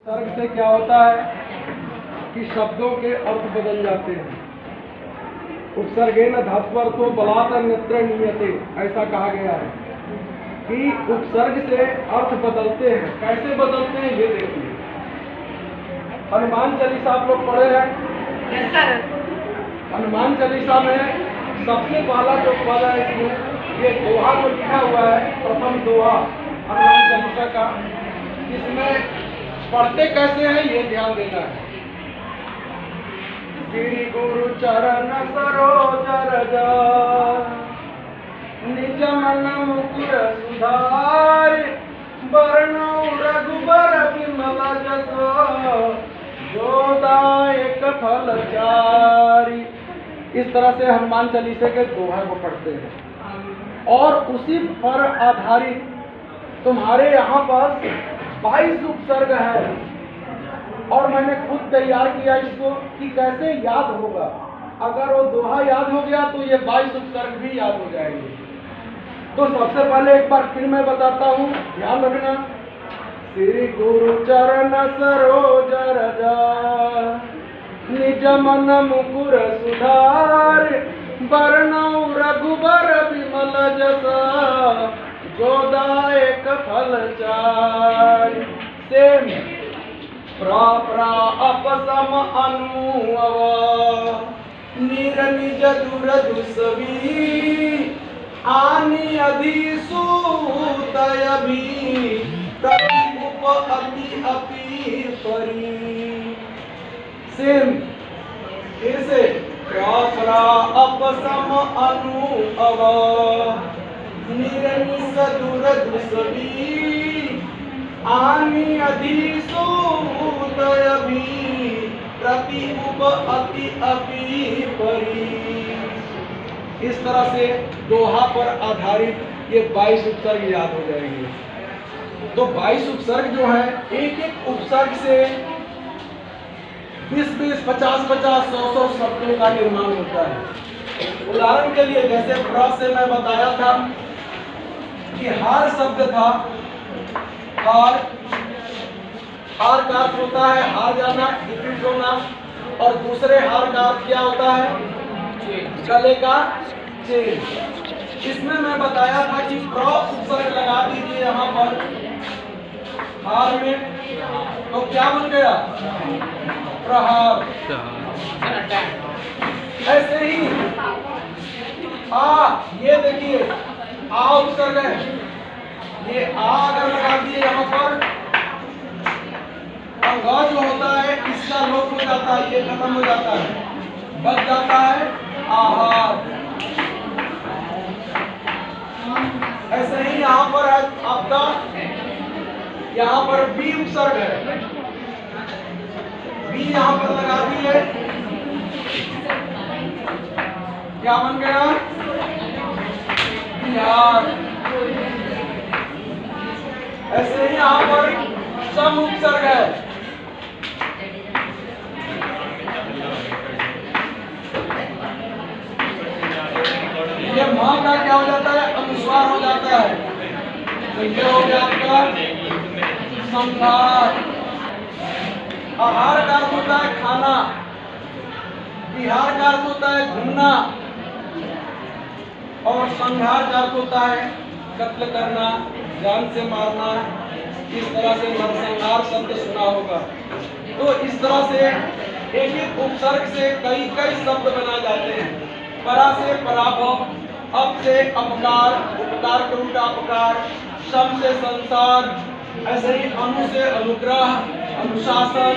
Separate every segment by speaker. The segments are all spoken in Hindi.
Speaker 1: तर्क से क्या होता है कि शब्दों के अर्थ बदल जाते हैं। उपसर्गेन धात्वर्थो बलात् अन्यत्र नीयते, ऐसा कहा गया है कि उपसर्ग से अर्थ बदलते हैं। कैसे बदलते हैं ये देखिए। हनुमान चालीसा आप लोग पढ़े हैं?
Speaker 2: Yes sir.
Speaker 1: हनुमान चालीसा में सबसे पहला जो पद है इसमें ये दोहा को लिखा हुआ है, प्रथम दोहा हनुमान चालीसा का। इसमें पढ़ते कैसे हैं ये ध्यान देना है। श्री गुरु चरण सरोज रज निज मन मुकुर सुधार बरनौ रघुबर विमल जस जो दायक फल चारि। इस तरह से हनुमान चालीसा के दोहा को पढ़ते हैं और उसी पर आधारित तुम्हारे यहाँ पर 22 उपसर्ग है और मैंने खुद तैयार किया इसको कि कैसे याद होगा। अगर वो दोहा याद हो गया तो ये 22 उपसर्ग भी याद हो जाएंगे। तो सबसे पहले एक बार फिर मैं बताता हूँ, ध्यान रखना। श्री गुरु चरण सरोज रज निज मन मुकुर सुधार बरनौ रघुबर विमल जस जो दायक फल चारि। सेम प्रा अपसम अनुअव निर निज दुर दुसवी आनि अधिसूतय भी प्रति उप अति अपि परि। सेम फिर से प्रा अपसम अनुअव निर निज दुर दुसवी आनि अधिसूतय भी प्रति उप अति अपि परि। इस तरह से दोहा पर आधारित ये 22 उपसर्ग याद हो जाएंगे। तो 22 उपसर्ग जो है, एक एक उपसर्ग से 20-20, 50-50, 100-100 शब्दों का निर्माण होता है। उदाहरण के लिए जैसे प्र से मैं बताया था कि हार शब्द था। हार का अर्थ होता है हार जाना, डिफीट होना। और दूसरे हार का अर्थ क्या होता है? गले का चेन। इसमें मैं बताया था कि प्र उपसर्ग लगा दीजिए यहाँ पर हार में, तो क्या बन गया? प्रहार। ऐसे ही ये देखिए आ उपसर्ग है, ये आ अगर लगा दिए यहाँ पर, अंगा जो होता है इसका लोप हो जाता है, ये खत्म हो जाता है, बच जाता है आहार। ऐसे ही यहाँ पर है आपका, यहाँ पर बी उपसर्ग है, बी यहाँ पर लगा दिए, क्या बन गया? बिहार। ऐसे ही यहाँ पर सम उपसर्ग है, ये मां का क्या हो जाता है? अनुस्वार हो जाता है। तो ये हो गया आपका संहार। आहार का अर्थ होता है खाना, बिहार का अर्थ होता है घूमना, और संहार का अर्थ होता है कत्ल करना, जान से मारना। इस तरह से नरसंहार शब्द सुना होगा। तो इस तरह से एक एक उपसर्ग से कई कई शब्द बनाए जाते हैं। परा से पराभव, अप से अपकार, उपकार के उल्टा अपकार, सम से संसार, ऐसे ही अनु से अनुग्रह, अनुशासन,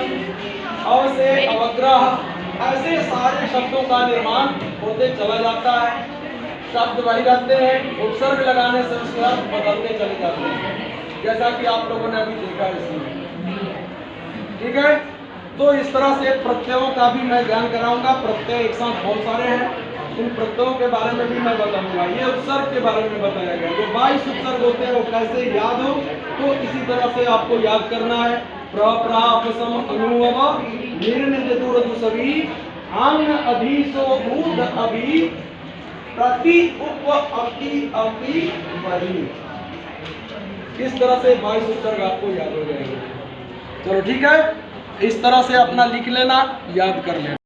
Speaker 1: अव से अवग्रह। ऐसे सारे शब्दों का निर्माण होते चला जाता है। शब्द वही रहते हैं, उपसर्ग लगाने से उसके अर्थ बदलते चले जाते हैं, जैसा कि आप लोगों ने अभी देखा इसमें। ठीक है, तो इस तरह से प्रत्ययों का भी मैं ध्यान कराऊंगा। प्रत्यय एक साथ बहुत सारे हैं, उन प्रत्ययों के बारे में भी मैं बताऊंगा। ये उपसर्ग के बारे में बताया गया, जो 22 उपसर्ग होते हैं वो कैसे याद हो, तो इसी तरह से आपको याद करना है। प्रसम अनुव निर निज दूर दुसवी आंग अधीसो ऊर्ध अभी प्रति उप अति अपि परि। इस तरह से 22 उपसर्ग आपको याद हो जाएंगे। चलो ठीक है, इस तरह से अपना लिख लेना, याद कर लेना।